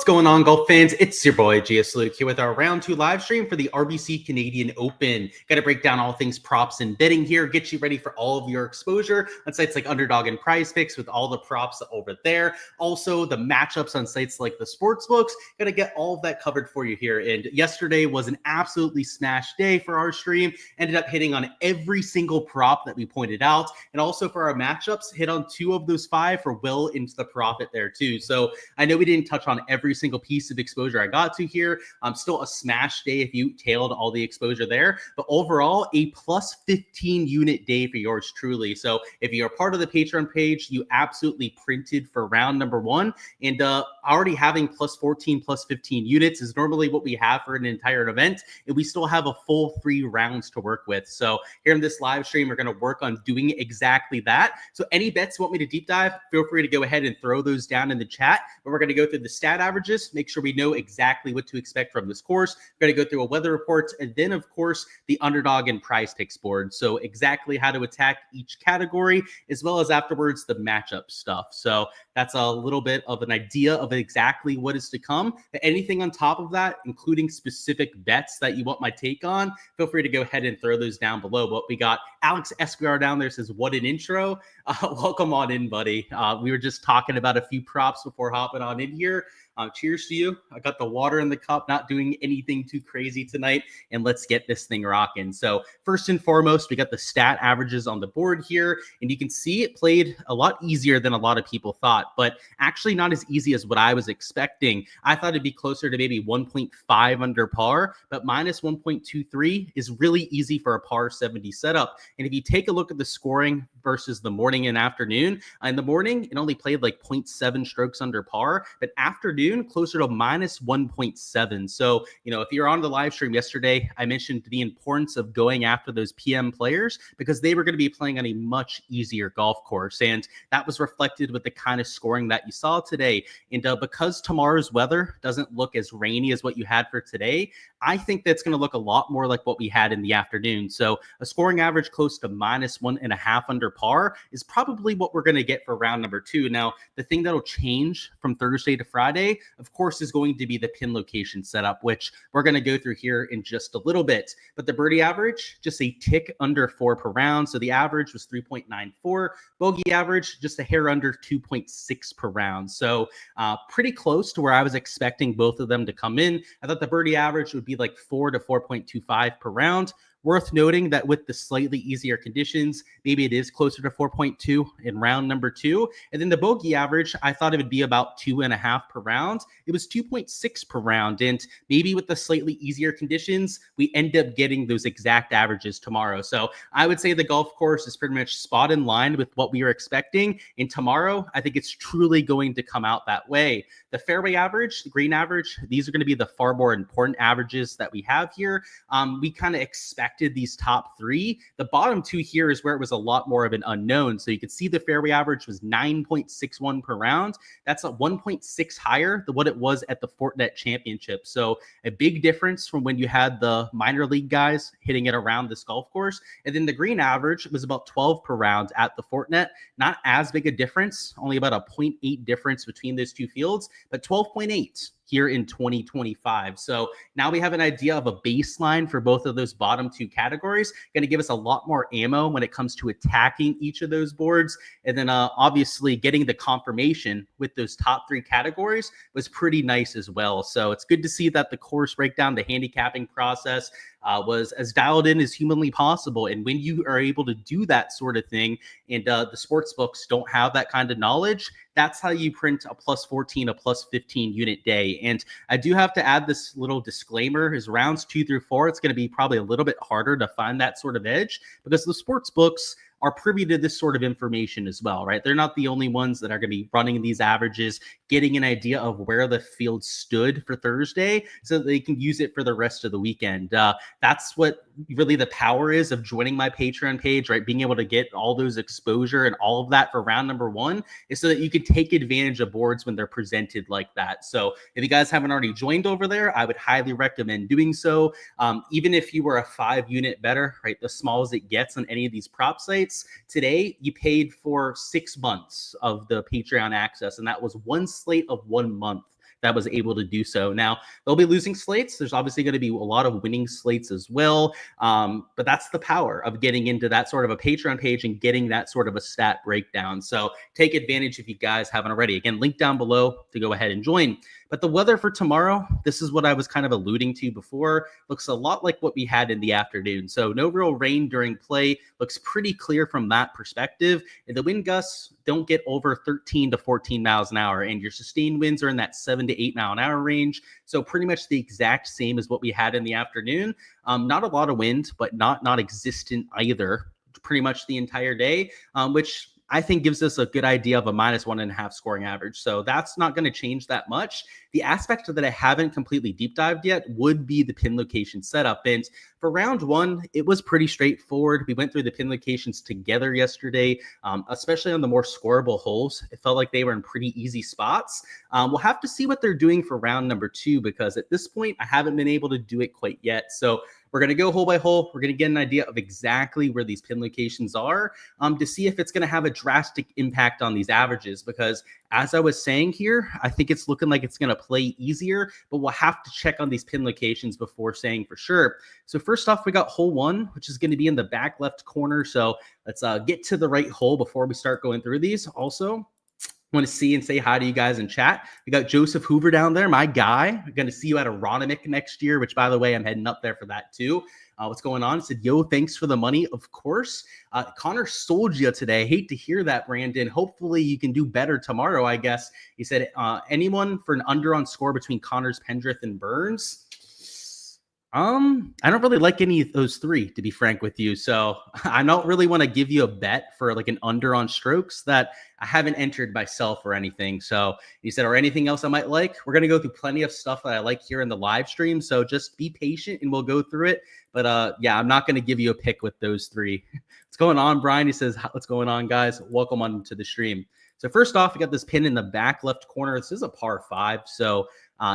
What's going on, golf fans? It's your boy Gsluke here with our round 2 live stream for the RBC Canadian Open. Got to break down all things props and betting here, get you ready for all of your exposure on sites like Underdog and Prize Picks with all the props over there. Also, the matchups on sites like the Sportsbooks. Got to get all of that covered for you here. And yesterday was an absolutely smash day for our stream. Ended up hitting on every single prop that we pointed out. And also for our matchups, hit on 2 of those 5 for well into the profit there too. So I know we didn't touch on every single piece of exposure I got to here. Still a smash day if you tailed all the exposure there, but overall a plus 15 unit day for yours truly. So if you're part of the Patreon page, you absolutely printed for round number 1, and already having plus 14, plus 15 units is normally what we have for an entire event, and we still have a full 3 rounds to work with. So here in this live stream, we're going to work on doing exactly that. So any bets you want me to deep dive, feel free to go ahead and throw those down in the chat, but we're going to go through the stat averages, make sure we know exactly what to expect from this course. We're going to go through a weather report, and then of course the Underdog and Prize Picks board. So exactly how to attack each category, as well as afterwards the matchup stuff. So that's a little bit of an idea of exactly what is to come. Anything on top of that, including specific bets that you want my take on, feel free to go ahead and throw those down below. But we got Alex Esquire down there, says, what an intro. Welcome on in, buddy. We were just talking about a few props before hopping on in here. Cheers to you. I got the water in the cup, not doing anything too crazy tonight, and let's get this thing rocking. So first and foremost, we got the stat averages on the board here, and you can see it played a lot easier than a lot of people thought, but actually not as easy as what I was expecting. I thought it'd be closer to maybe 1.5 under par, but minus 1.23 is really easy for a par 70 setup. And if you take a look at the scoring versus the morning and afternoon, in the morning, it only played like 0.7 strokes under par, but afternoon, closer to minus 1.7. So, if you're on the live stream yesterday, I mentioned the importance of going after those PM players because they were going to be playing on a much easier golf course. And that was reflected with the kind of scoring that you saw today. And because tomorrow's weather doesn't look as rainy as what you had for today, I think that's going to look a lot more like what we had in the afternoon. So a scoring average close to minus 1.5 under par is probably what we're going to get for round number 2. Now, the thing that'll change from Thursday to Friday, of course, is going to be the pin location setup, which we're going to go through here in just a little bit. But the birdie average, just a tick under 4 per round. So the average was 3.94. Bogey average, just a hair under 2.6 per round. So pretty close to where I was expecting both of them to come in. I thought the birdie average would be like 4 to 4.25 per round. Worth noting that with the slightly easier conditions, maybe it is closer to 4.2 in round number 2. And then the bogey average, I thought it would be about 2.5 per round. It was 2.6 per round. And maybe with the slightly easier conditions, we end up getting those exact averages tomorrow. So I would say the golf course is pretty much spot in line with what we were expecting. And tomorrow, I think it's truly going to come out that way. The fairway average, the green average, these are going to be the far more important averages that we have here. We kind of expected these top 3. The bottom 2 here is where it was a lot more of an unknown. So you can see the fairway average was 9.61 per round. That's a 1.6 higher than what it was at the Fortinet Championship. So a big difference from when you had the minor league guys hitting it around this golf course. And then the green average was about 12 per round at the Fortinet. Not as big a difference, only about a 0.8 difference between those 2 fields, but 12.8 here in 2025. So now we have an idea of a baseline for both of those bottom 2 categories. Going to give us a lot more ammo when it comes to attacking each of those boards. And then obviously getting the confirmation with those top 3 categories was pretty nice as well. So it's good to see that the course breakdown, the handicapping process was as dialed in as humanly possible. And when you are able to do that sort of thing, and the sports books don't have that kind of knowledge, that's how you print a plus 14, a plus 15 unit day. And I do have to add this little disclaimer is rounds 2 through 4, it's going to be probably a little bit harder to find that sort of edge because the sports books are privy to this sort of information as well, right? They're not the only ones that are going to be running these averages, getting an idea of where the field stood for Thursday so that they can use it for the rest of the weekend. That's what really the power is of joining my Patreon page, right? Being able to get all those exposure and all of that for round number 1 is so that you can take advantage of boards when they're presented like that. So if you guys haven't already joined over there, I would highly recommend doing so. Even if you were a 5 unit better, right? The small as it gets on any of these prop sites, today you paid for 6 months of the Patreon access, and that was one slate of 1 month that was able to do so. Now, they'll be losing slates. There's obviously going to be a lot of winning slates as well. But that's the power of getting into that sort of a Patreon page and getting that sort of a stat breakdown. So take advantage if you guys haven't already. Again, link down below to go ahead and join. But the weather for tomorrow, this is what I was kind of alluding to before, looks a lot like what we had in the afternoon. So no real rain during play, looks pretty clear from that perspective. And the wind gusts don't get over 13 to 14 miles an hour, and your sustained winds are in that 7 to 8 mile an hour range. So pretty much the exact same as what we had in the afternoon. Not a lot of wind, but not existent either pretty much the entire day, which I think gives us a good idea of a -1.5 scoring average. So that's not going to change that much. The aspect that I haven't completely deep dived yet would be the pin location setup. And for round one, it was pretty straightforward. We went through the pin locations together yesterday, especially on the more scoreable holes. It felt like they were in pretty easy spots. We'll have to see what they're doing for round number 2, because at this point, I haven't been able to do it quite yet. So we're going to go hole by hole. We're going to get an idea of exactly where these pin locations are to see if it's going to have a drastic impact on these averages, because as I was saying here, I think it's looking like it's going to play easier, but we'll have to check on these pin locations before saying for sure. So first off, we got hole 1, which is going to be in the back left corner. So let's get to the right hole before we start going through these. Also, want to see and say hi to you guys in chat. We got Joseph Hoover down there, my guy. We're going to see you at Aronimic next year, which, by the way, I'm heading up there for that too. What's going on? He said, yo, thanks for the money. Of course. Connor sold you today. Hate to hear that, Brandon. Hopefully you can do better tomorrow, I guess. He said, anyone for an under on score between Connors, Pendrith, and Burns? I don't really like any of those 3, to be frank with you. So I don't really want to give you a bet for like an under on strokes that I haven't entered myself or anything. So he said, or anything else I might like. We're going to go through plenty of stuff that I like here in the live stream. So just be patient and we'll go through it. But yeah, I'm not going to give you a pick with those 3. What's going on, Brian? He says, what's going on, guys? Welcome on to the stream. So first off, we got this pin in the back left corner. This is a par 5. So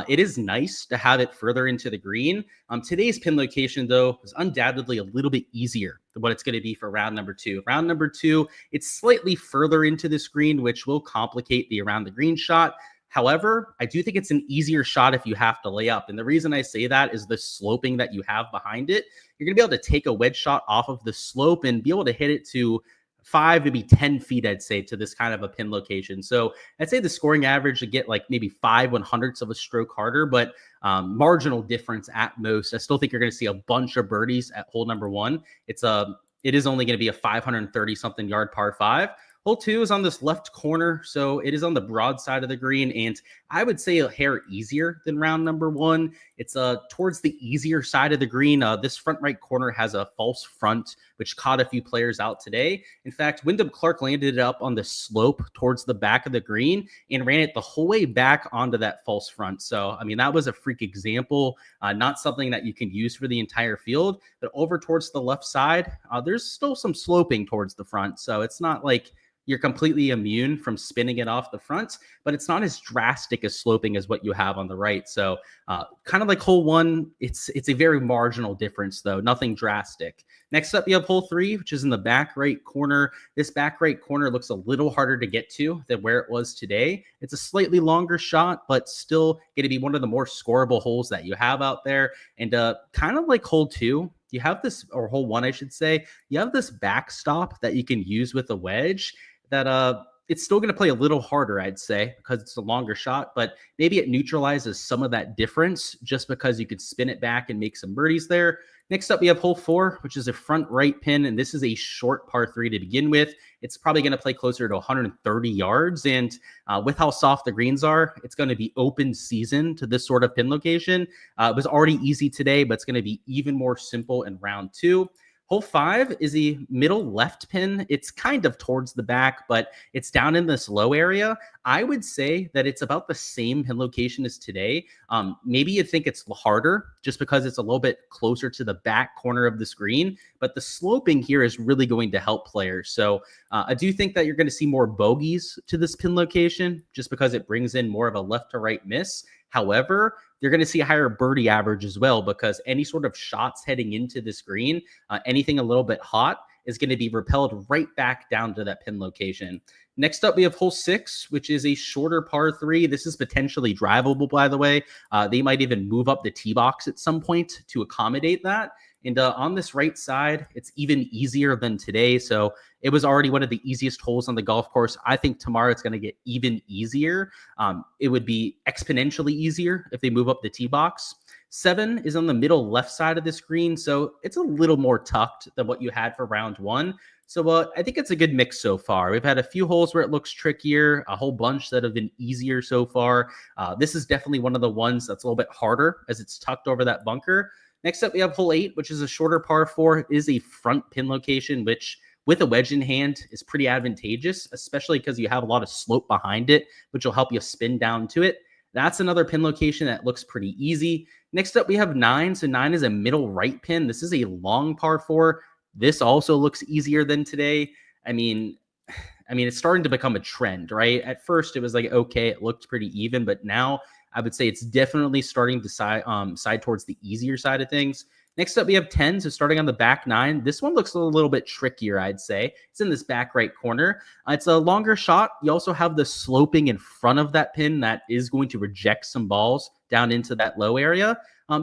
it is nice to have it further into the green. Today's pin location, though, is undoubtedly a little bit easier than what it's going to be for round number 2. Round number 2, it's slightly further into this green, which will complicate the around the green shot. However, I do think it's an easier shot if you have to lay up. And the reason I say that is the sloping that you have behind it. You're going to be able to take a wedge shot off of the slope and be able to hit it to 5, maybe 10 feet, I'd say, to this kind of a pin location. So I'd say the scoring average to get like maybe 5/100ths of a stroke harder, but marginal difference at most. I still think you're going to see a bunch of birdies at hole number 1. It is only going to be a 530 something yard par 5. Hole 2 is on this left corner, so it is on the broad side of the green, and I would say a hair easier than round number 1. It's towards the easier side of the green. This front right corner has a false front, which caught a few players out today. In fact, Wyndham Clark landed it up on the slope towards the back of the green and ran it the whole way back onto that false front. So, I mean, that was a freak example, not something that you can use for the entire field. But over towards the left side, there's still some sloping towards the front, so it's not like you're completely immune from spinning it off the front, but it's not as drastic as sloping as what you have on the right. So kind of like hole 1, it's a very marginal difference though, nothing drastic. Next up, you have hole 3, which is in the back right corner. This back right corner looks a little harder to get to than where it was today. It's a slightly longer shot, but still going to be one of the more scoreable holes that you have out there. And kind of like hole 2, you have this, or hole 1, I should say, you have this backstop that you can use with a wedge that it's still going to play a little harder, I'd say, because it's a longer shot, but maybe it neutralizes some of that difference just because you could spin it back and make some birdies there. Next up, we have hole 4, which is a front right pin, and this is a short par 3 to begin with. It's probably going to play closer to 130 yards, and with how soft the greens are, it's going to be open season to this sort of pin location. It was already easy today, but it's going to be even more simple in round 2. Hole 5 is a middle left pin. It's kind of towards the back, but it's down in this low area. I would say that it's about the same pin location as today. Maybe you think it's harder just because it's a little bit closer to the back corner of the screen, but the sloping here is really going to help players. So I do think that you're going to see more bogeys to this pin location just because it brings in more of a left to right miss. However, you're going to see a higher birdie average as well because any sort of shots heading into this green, anything a little bit hot, is going to be repelled right back down to that pin location. Next up, we have hole 6, which is a shorter par 3. This is potentially drivable, by the way. They might even move up the tee box at some point to accommodate that. And on this right side, it's even easier than today. So it was already one of the easiest holes on the golf course. I think tomorrow it's going to get even easier. It would be exponentially easier if they move up the tee box. 7 is on the middle left side of the screen, so it's a little more tucked than what you had for round 1. So I think it's a good mix so far. We've had a few holes where it looks trickier, a whole bunch that have been easier so far. This is definitely one of the ones that's a little bit harder as it's tucked over that bunker. Next up, we have hole 8, which is a shorter par 4. It is a front pin location, which with a wedge in hand is pretty advantageous, especially because you have a lot of slope behind it, which will help you spin down to it. That's another pin location that looks pretty easy. Next up, we have 9. So 9 is a middle right pin. This is a long par 4. This also looks easier than today. I mean, it's starting to become a trend, right? At first, it was like, okay, it looked pretty even, but now I would say it's definitely starting to side towards the easier side of things. Next up, we have 10. So starting on the back 9, this one looks a little bit trickier, I'd say. It's in this back right corner. It's a longer shot. You also have the sloping in front of that pin that is going to reject some balls down into that low area.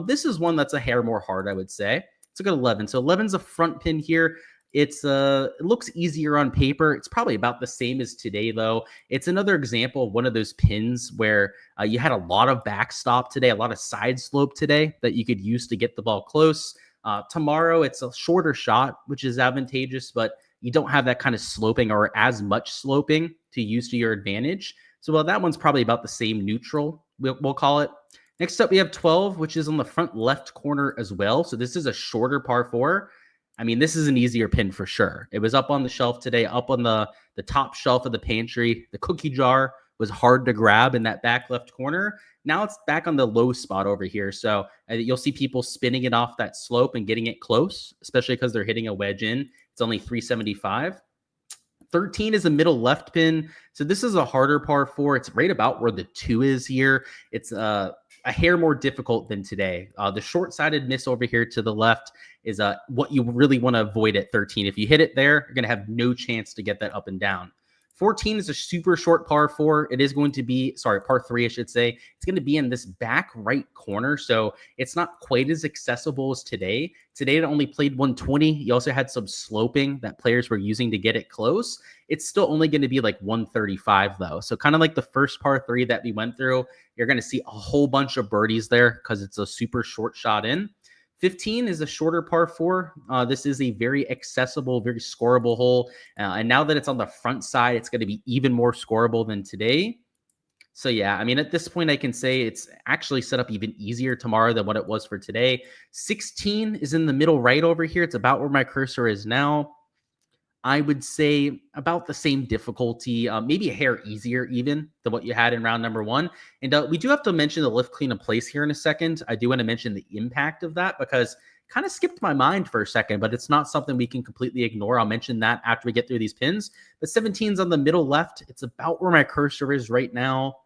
This is one that's a hair more hard, I would say. It's a good 11. So 11's a front pin here. It looks easier on paper. It's probably about the same as today, though. It's another example of one of those pins where you had a lot of backstop today, a lot of side slope today that you could use to get the ball close. Tomorrow, it's a shorter shot, which is advantageous, but you don't have that kind of sloping or as much sloping to use to your advantage. So that one's probably about the same neutral, we'll call it. Next up, we have 12, which is on the front left corner as well. So this is a shorter par 4. I mean, this is an easier pin for sure. It was up on the shelf today, up on the top shelf of the pantry. The cookie jar was hard to grab in that back left corner. Now it's back on the low spot over here. So you'll see people spinning it off that slope and getting it close, especially because they're hitting a wedge in. It's only 375. 13 is a middle left pin. So this is a harder par 4. It's right about where the 2 is here. It's a hair more difficult than today. The short-sided miss over here to the left is what you really want to avoid at 13. If you hit it there, you're going to have no chance to get that up and down. 14 is a super short par 4. It is going to be, par 3, I should say. It's going to be in this back right corner, so it's not quite as accessible as today. Today, it only played 120. You also had some sloping that players were using to get it close. It's still only going to be like 135, though. So kind of like the first par 3 that we went through, you're going to see a whole bunch of birdies there because it's a super short shot in. 15 is a shorter par 4. This is a very accessible, very scoreable hole. And now that it's on the front side, it's going to be even more scoreable than today. So yeah, I mean, at this point, I can say it's actually set up even easier tomorrow than what it was for today. 16 is in the middle right over here. It's about where my cursor is now. I would say about the same difficulty, maybe a hair easier even than what you had in round number 1. And we do have to mention the lift, clean, and place here in a second. I do want to mention the impact of that because kind of skipped my mind for a second, but it's not something we can completely ignore. I'll mention that after we get through these pins. But 17's on the middle left. It's about where my cursor is right now.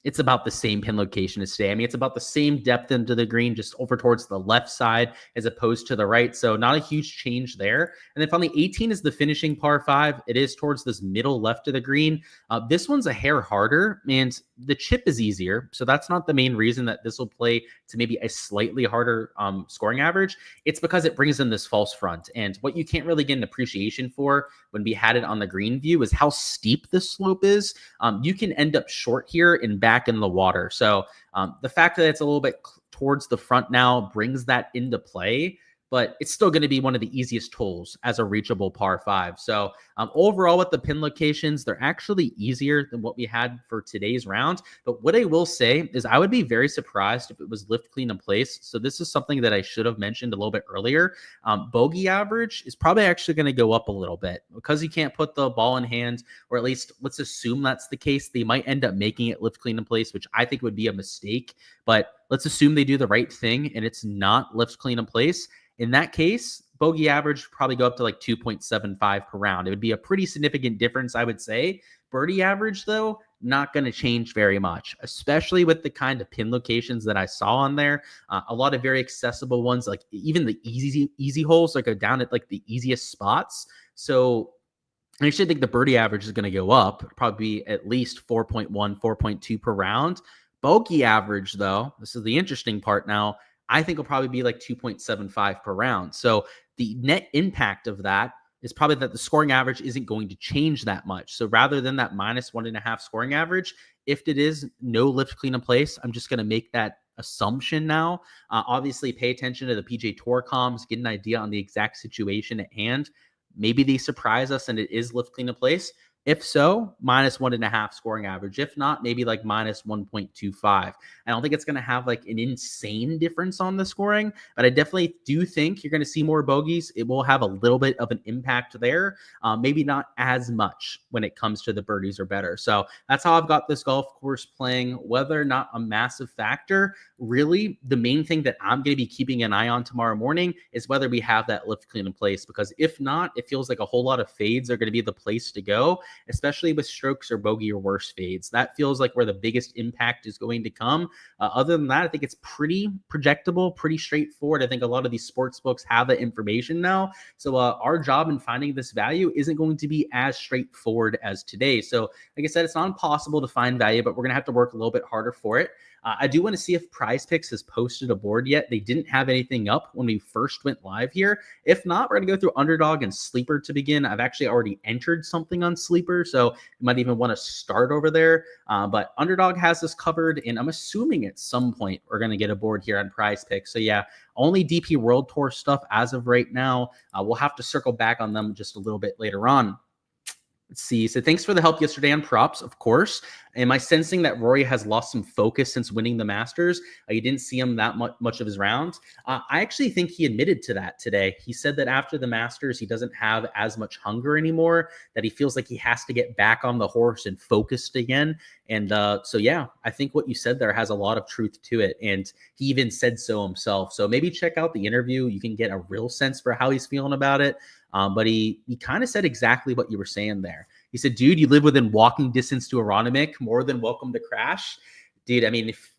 It's about the same pin location as today. I mean, it's about the same depth into the green, just over towards the left side as opposed to the right. So not a huge change there. And then finally, 18 is the finishing par 5. It is towards this middle left of the green. This one's a hair harder, and the chip is easier. So that's not the main reason that this will play to maybe a slightly harder scoring average. It's because it brings in this false front. And what you can't really get an appreciation for when we had it on the green view is how steep this slope is. You can end up short here and back in the water. So the fact that it's a little bit towards the front now brings that into play, but it's still going to be one of the easiest holes as a reachable par 5. So overall with the pin locations, they're actually easier than what we had for today's round. But what I will say is I would be very surprised if it was lift, clean, and place. So this is something that I should have mentioned a little bit earlier. Bogey average is probably actually going to go up a little bit because you can't put the ball in hand, or at least let's assume that's the case. They might end up making it lift, clean, and place, which I think would be a mistake. But let's assume they do the right thing and it's not lift, clean, and place. In that case, bogey average probably go up to like 2.75 per round. It would be a pretty significant difference, I would say. Birdie average, though, not going to change very much, especially with the kind of pin locations that I saw on there. A lot of very accessible ones, like even the easy holes, like go down at like the easiest spots. So I actually think the birdie average is going to go up, probably be at least 4.1, 4.2 per round. Bogey average, though, this is the interesting part now, I think will probably be like 2.75 per round. So the net impact of that is probably that the scoring average isn't going to change that much. So rather than that -1.5 scoring average, if it is no lift, clean, and place, I'm just going to make that assumption now. Obviously, pay attention to the PGA Tour comms, get an idea on the exact situation at hand. Maybe they surprise us and it is lift, clean, and place. If so, -1.5 scoring average. If not, maybe like -1.25. I don't think it's going to have like an insane difference on the scoring, but I definitely do think you're going to see more bogeys. It will have a little bit of an impact there. Maybe not as much when it comes to the birdies or better. So that's how I've got this golf course playing. Whether or not a massive factor, really the main thing that I'm going to be keeping an eye on tomorrow morning is whether we have that lift, clean, and place. Because if not, it feels like a whole lot of fades are going to be the place to go, especially with strokes or bogey or worse fades. That feels like where the biggest impact is going to come. Other than that, I think it's pretty projectable, pretty straightforward. I think a lot of these sports books have the information now. So our job in finding this value isn't going to be as straightforward as today. So like I said, it's not impossible to find value, but we're going to have to work a little bit harder for it. I do want to see if Prize Picks has posted a board yet. They didn't have anything up when we first went live here. If not, we're going to go through Underdog and Sleeper to begin. I've actually already entered something on Sleeper, so you might even want to start over there. But Underdog has this covered, and I'm assuming at some point we're going to get a board here on Prize Picks. So yeah, only DP World Tour stuff as of right now. We'll have to circle back on them just a little bit later on. Let's see. So thanks for the help yesterday on props, of course. Am I sensing that Rory has lost some focus since winning the Masters? You didn't see him that much of his round. I actually think he admitted to that today. He said that after the Masters, he doesn't have as much hunger anymore, that he feels like he has to get back on the horse and focused again. And so, yeah, I think what you said there has a lot of truth to it. And he even said so himself. So maybe check out the interview. You can get a real sense for how he's feeling about it. But he kind of said exactly what you were saying there. He said, dude, you live within walking distance to Aronimik, more than welcome to crash. Dude, I mean, if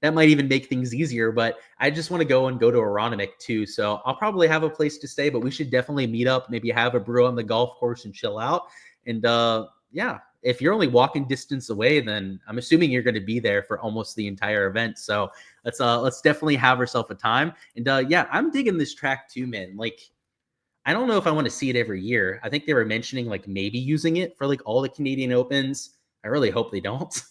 that might even make things easier, but I just want to go to Aronimik too. So I'll probably have a place to stay, but we should definitely meet up, maybe have a brew on the golf course and chill out. And yeah, if you're only walking distance away, then I'm assuming you're going to be there for almost the entire event. So let's definitely have ourselves a time. And yeah, I'm digging this track too, man. Like, I don't know if I want to see it every year. I think they were mentioning like maybe using it for like all the Canadian Opens. I really hope they don't.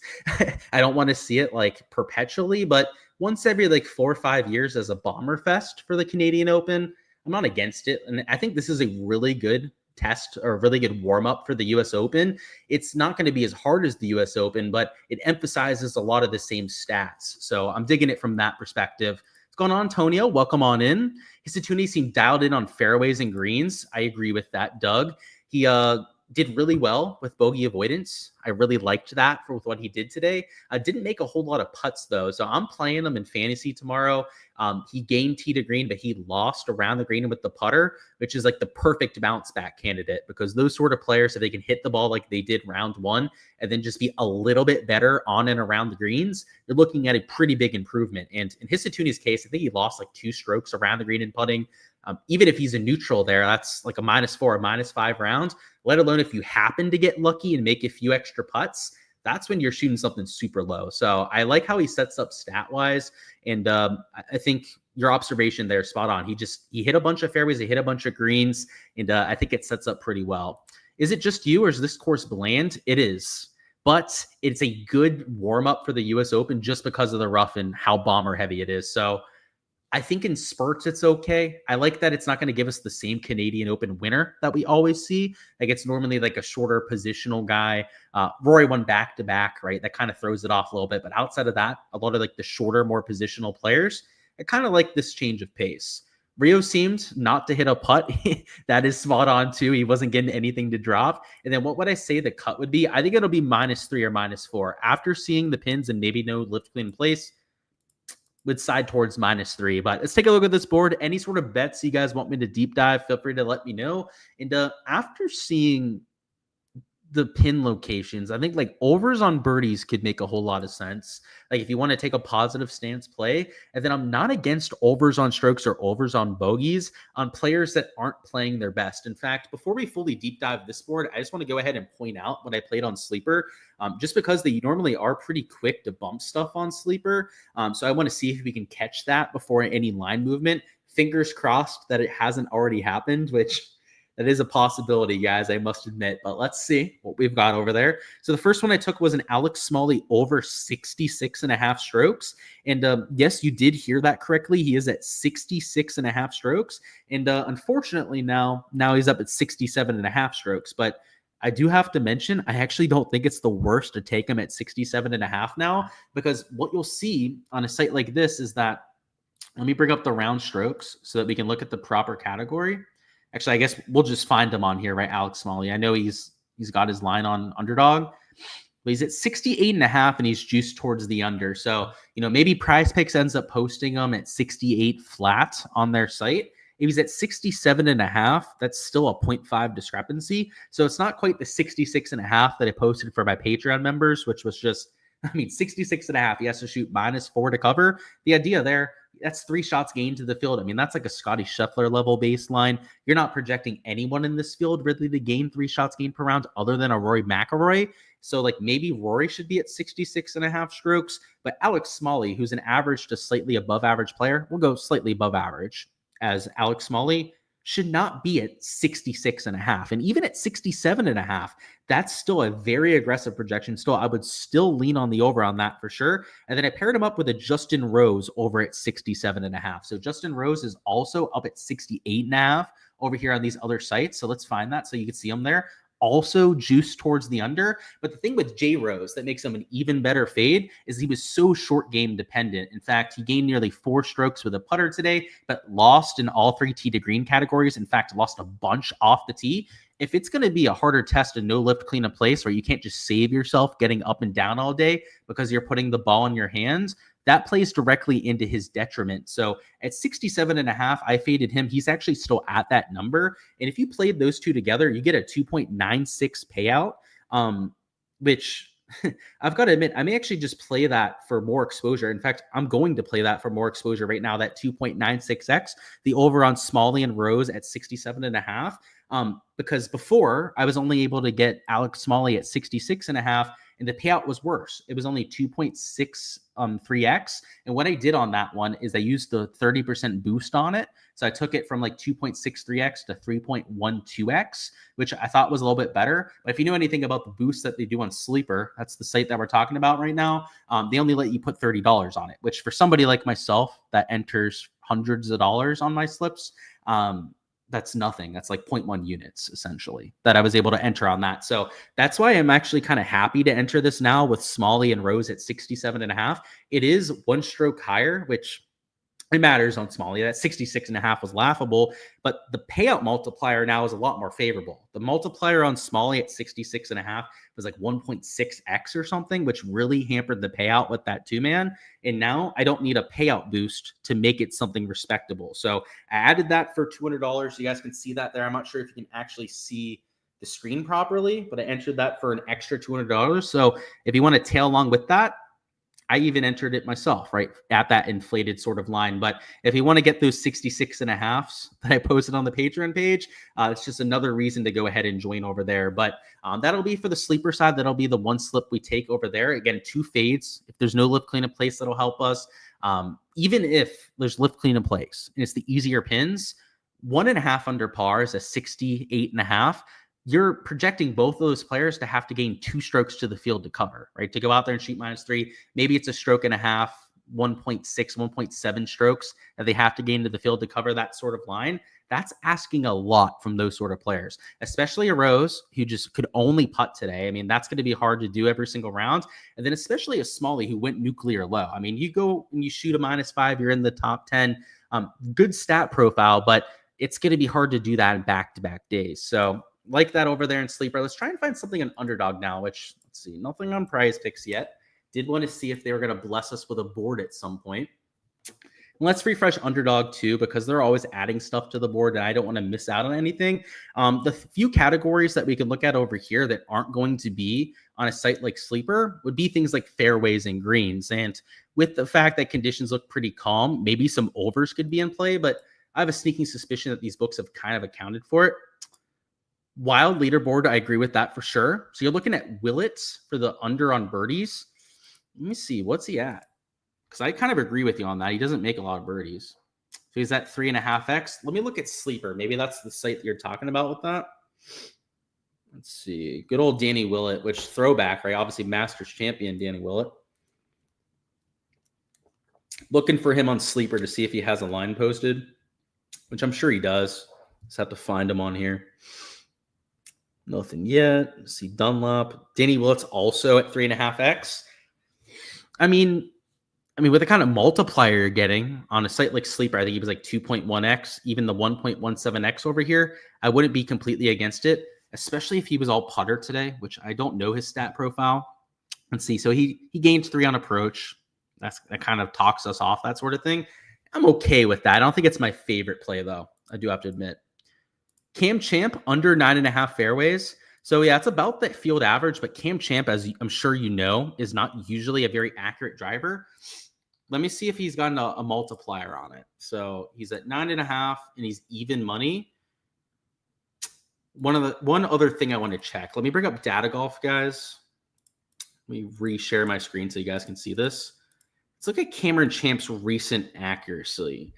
I don't want to see it like perpetually, but once every like 4 or 5 years as a bomber fest for the Canadian Open, I'm not against it. And I think this is a really good test or a really good warm up for the US Open. It's not going to be as hard as the US Open, but it emphasizes a lot of the same stats. So I'm digging it from that perspective. Going on, Antonio? Welcome on in. Hisatuni seemed dialed in on fairways and greens. I agree with that, Doug. He did really well with bogey avoidance. I really liked that with what he did today. Didn't make a whole lot of putts, though. So I'm playing him in fantasy tomorrow. He gained tee to green, but he lost around the green with the putter, which is like the perfect bounce back candidate because those sort of players, if they can hit the ball like they did round one and then just be a little bit better on and around the greens, you're looking at a pretty big improvement. And in Hisatuni's case, I think he lost like 2 strokes around the green in putting. Even if he's a neutral there, that's like a -4, -5 round, let alone if you happen to get lucky and make a few extra putts, that's when you're shooting something super low. So I like how he sets up stat-wise, and I think your observation there is spot on. He hit a bunch of fairways, he hit a bunch of greens, and I think it sets up pretty well. Is it just you, or is this course bland? It is. But it's a good warm-up for the US Open just because of the rough and how bomber-heavy it is. So I think in spurts, it's okay. I like that it's not going to give us the same Canadian Open winner that we always see. Like it's normally like a shorter positional guy. Rory won back-to-back, right? That kind of throws it off a little bit. But outside of that, a lot of like the shorter, more positional players, I kind of like this change of pace. Rio seemed not to hit a putt. That is spot on too. He wasn't getting anything to drop. And then what would I say the cut would be? I think it'll be -3 or -4. After seeing the pins and maybe no lift clean place, would side towards -3. But let's take a look at this board. Any sort of bets you guys want me to deep dive, feel free to let me know. And after seeing the pin locations. I think like overs on birdies could make a whole lot of sense. Like if you want to take a positive stance play, and then I'm not against overs on strokes or overs on bogeys on players that aren't playing their best. In fact, before we fully deep dive this board, I just want to go ahead and point out what I played on Sleeper, just because they normally are pretty quick to bump stuff on Sleeper. So I want to see if we can catch that before any line movement. Fingers crossed that it hasn't already happened, which that is a possibility, guys, I must admit. But let's see what we've got over there. So the first one I took was an Alex Smalley over 66.5 strokes. And yes, you did hear that correctly. He is at 66.5 strokes. And unfortunately, now he's up at 67.5 strokes. But I do have to mention, I actually don't think it's the worst to take him at 67.5 now, because what you'll see on a site like this is that, let me bring up the round strokes so that we can look at the proper category. Actually, I guess we'll just find him on here, right? Alex Smalley. I know he's got his line on Underdog, but he's at 68.5 and he's juiced towards the under. So, maybe Prize Picks ends up posting him at 68 flat on their site. If he's at 67.5, that's still a 0.5 discrepancy. So it's not quite the 66.5 that I posted for my Patreon members, which was just, 66.5. He has to shoot -4 to cover. The idea there, that's 3 shots gained to the field. That's like a Scotty Scheffler level baseline. You're not projecting anyone in this field really to gain 3 shots gained per round other than a Rory McIlroy. So like maybe Rory should be at 66.5 strokes, but Alex Smalley, who's an average to slightly above average player, we'll go slightly above average, as Alex Smalley should not be at 66.5. And even at 67.5, that's still a very aggressive projection. Still, I would still lean on the over on that for sure. And then I paired him up with a Justin Rose over at 67.5. So Justin Rose is also up at 68.5 over here on these other sites. So let's find that so you can see him there. Also juiced towards the under. But the thing with J Rose that makes him an even better fade is he was so short game dependent. In fact, he gained nearly 4 strokes with a putter today, but lost in all 3 tee to green categories. In fact, lost a bunch off the tee. If it's going to be a harder test and no lift clean in place where you can't just save yourself getting up and down all day because you're putting the ball in your hands, that plays directly into his detriment. So at 67.5, I faded him. He's actually still at that number. And if you played those two together, you get a 2.96 payout, which I've got to admit, I may actually just play that for more exposure. In fact, I'm going to play that for more exposure right now, that 2.96x, the over on Smalley and Rose at 67.5. Because before I was only able to get Alex Smalley at 66.5, and the payout was worse. It was only 2.63x. And what I did on that one is I used the 30% boost on it. So I took it from like 2.63x to 3.12x, which I thought was a little bit better. But if you know anything about the boost that they do on Sleeper, that's the site that we're talking about right now. They only let you put $30 on it, which for somebody like myself that enters hundreds of dollars on my slips, that's nothing. That's like 0.1 units essentially that I was able to enter on that. So that's why I'm actually kind of happy to enter this now with Smalley and Rose at 67.5. It is 1 stroke higher, which it matters on Smalley. That 66.5 was laughable, but the payout multiplier now is a lot more favorable. The multiplier on Smalley at 66.5 was like 1.6x or something, which really hampered the payout with that 2-man. And now I don't need a payout boost to make it something respectable. So I added that for $200. You guys can see that there. I'm not sure if you can actually see the screen properly, but I entered that for an extra $200. So if you want to tail along with that, I even entered it myself, right, at that inflated sort of line. But if you want to get those 66.5s that I posted on the Patreon page, it's just another reason to go ahead and join over there. But that'll be for the sleeper side. That'll be the 1 slip we take over there. Again, 2 fades. If there's no lift clean in place, that'll help us. Even if there's lift clean in place and it's the easier pins, 1.5 under par is a 68.5. You're projecting both of those players to have to gain 2 strokes to the field to cover, right? To go out there and shoot -3. Maybe it's a stroke and a half, 1.6, 1.7 strokes that they have to gain to the field to cover that sort of line. That's asking a lot from those sort of players, especially a Rose who just could only putt today. That's going to be hard to do every single round. And then especially a Smalley who went nuclear low. You go and you shoot a -5, you're in the top 10. Good stat profile, but it's going to be hard to do that in back-to-back days. So like that over there in Sleeper. Let's try and find something in Underdog now, which, let's see, nothing on Prize Picks yet. Did want to see if they were going to bless us with a board at some point. Let's refresh Underdog too, because they're always adding stuff to the board and I don't want to miss out on anything. The few categories that we can look at over here that aren't going to be on a site like Sleeper would be things like fairways and greens. And with the fact that conditions look pretty calm, maybe some overs could be in play, but I have a sneaking suspicion that these books have kind of accounted for it. Wild leaderboard, I agree with that for sure. So you're looking at Willits for the under on birdies. Let me see, what's he at? Because I kind of agree with you on that. He doesn't make a lot of birdies. So he's at 3.5x. Let me look at Sleeper. Maybe that's the site that you're talking about with that. Let's see. Good old Danny Willett, which throwback, right? Obviously Masters champion Danny Willett. Looking for him on Sleeper to see if he has a line posted, which I'm sure he does. Just have to find him on here. Nothing yet. Let's see Dunlop. Danny Willett's also at 3.5x. I mean, with the kind of multiplier you're getting on a site like Sleeper, I think he was like 2.1x, even the 1.17x over here. I wouldn't be completely against it, especially if he was all putter today, which I don't know his stat profile. Let's see. So he gained 3 on approach. That kind of talks us off, that sort of thing. I'm okay with that. I don't think it's my favorite play, though. I do have to admit. Cam Champ, under 9.5 fairways. So, yeah, it's about that field average, but Cam Champ, as I'm sure you know, is not usually a very accurate driver. Let me see if he's gotten a multiplier on it. So he's at 9.5 and he's even money. One other thing I want to check. Let me bring up Data Golf, guys. Let me reshare my screen so you guys can see this. Let's look at Cameron Champ's recent accuracy.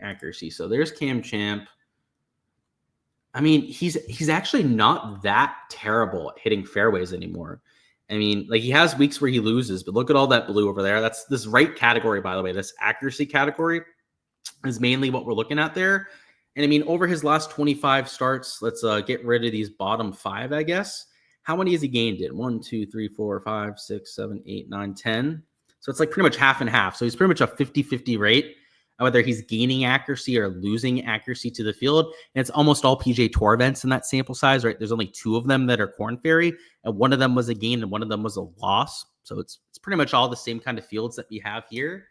So there's Cam Champ. I mean, he's actually not that terrible at hitting fairways anymore. I mean, like he has weeks where he loses, but look at all that blue over there. That's this right category, by the way. This accuracy category is mainly what we're looking at there. And I mean, over his last 25 starts, let's get rid of these bottom 5, I guess. How many has he gained in? 1, 2, 3, 4, 5, 6, 7, 8, 9, 10. So it's like pretty much half and half. So he's pretty much a 50-50 rate, whether he's gaining accuracy or losing accuracy to the field. And it's almost all PGA Tour events in that sample size, right? There's only 2 of them that are Korn Ferry, and one of them was a gain and one of them was a loss. So it's pretty much all the same kind of fields that we have here.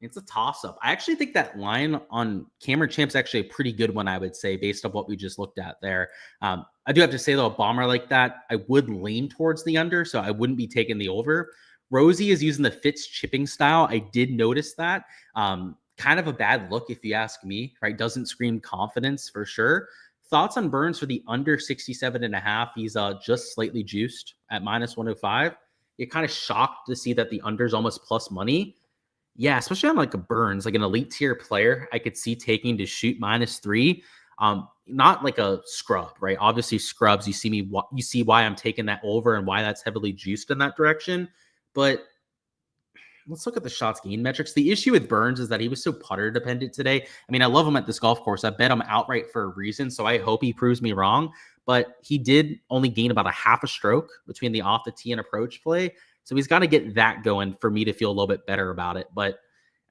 It's a toss-up. I actually think that line on Cameron Champ's actually a pretty good one, I would say, based on what we just looked at there. I do have to say, though, a bomber like that, I would lean towards the under, so I wouldn't be taking the over. Rosie is using the Fitz chipping style. I did notice that. Kind of a bad look, if you ask me, right? Doesn't scream confidence for sure. Thoughts on Burns for the under 67.5? He's just slightly juiced at -105. You're kind of shocked to see that the under is almost plus money. Yeah, especially on like a Burns, like an elite tier player, I could see taking to shoot -3. Not like a scrub, right? Obviously, scrubs. You see why I'm taking that over and why that's heavily juiced in that direction. But let's look at the shots gain metrics. The issue with Burns is that he was so putter dependent today. I mean, I love him at this golf course. I bet him outright for a reason. So I hope he proves me wrong. But he did only gain about a half a stroke between the off the tee and approach play. So he's got to get that going for me to feel a little bit better about it. But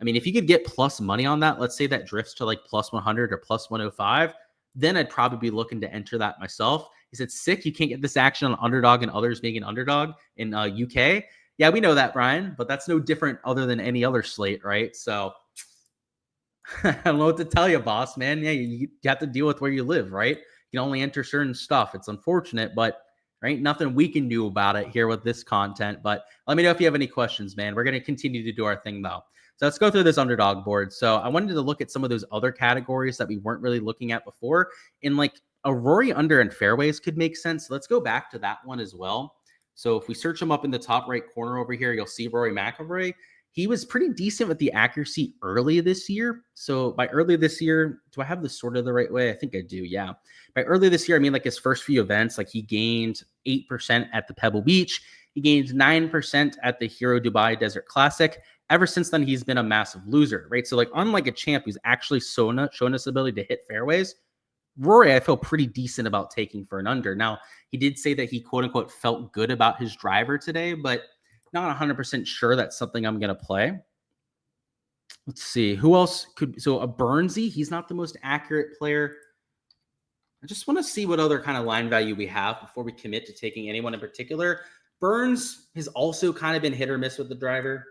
I mean, if you could get plus money on that, let's say that drifts to like plus 100 or plus 105, then I'd probably be looking to enter that myself. He said, sick, you can't get this action on Underdog and others being an underdog in UK. Yeah, we know that, Brian, but that's no different other than any other slate, right? So I don't know what to tell you, boss, man. Yeah, you have to deal with where you live, right? You can only enter certain stuff. It's unfortunate, but right, nothing we can do about it here with this content. But let me know if you have any questions, man. We're going to continue to do our thing, though. So let's go through this Underdog board. So I wanted to look at some of those other categories that we weren't really looking at before. And like a Rory under and fairways could make sense. Let's go back to that one as well. So if we search him up in the top right corner over here, you'll see Rory McIlroy. He was pretty decent with the accuracy early this year. So by early this year, do I have this sorted the right way? I think I do, yeah. By early this year, I mean like his first few events, like he gained 8% at the Pebble Beach. He gained 9% at the Hero Dubai Desert Classic. Ever since then, he's been a massive loser, right? So like unlike a Champ who's actually shown us ability to hit fairways, Rory, I feel pretty decent about taking for an under. Now, he did say that he, quote unquote, felt good about his driver today, but not 100% sure that's something I'm going to play. Let's see. Who else could... So a Burnsy, he's not the most accurate player. I just want to see what other kind of line value we have before we commit to taking anyone in particular. Burns has also kind of been hit or miss with the driver.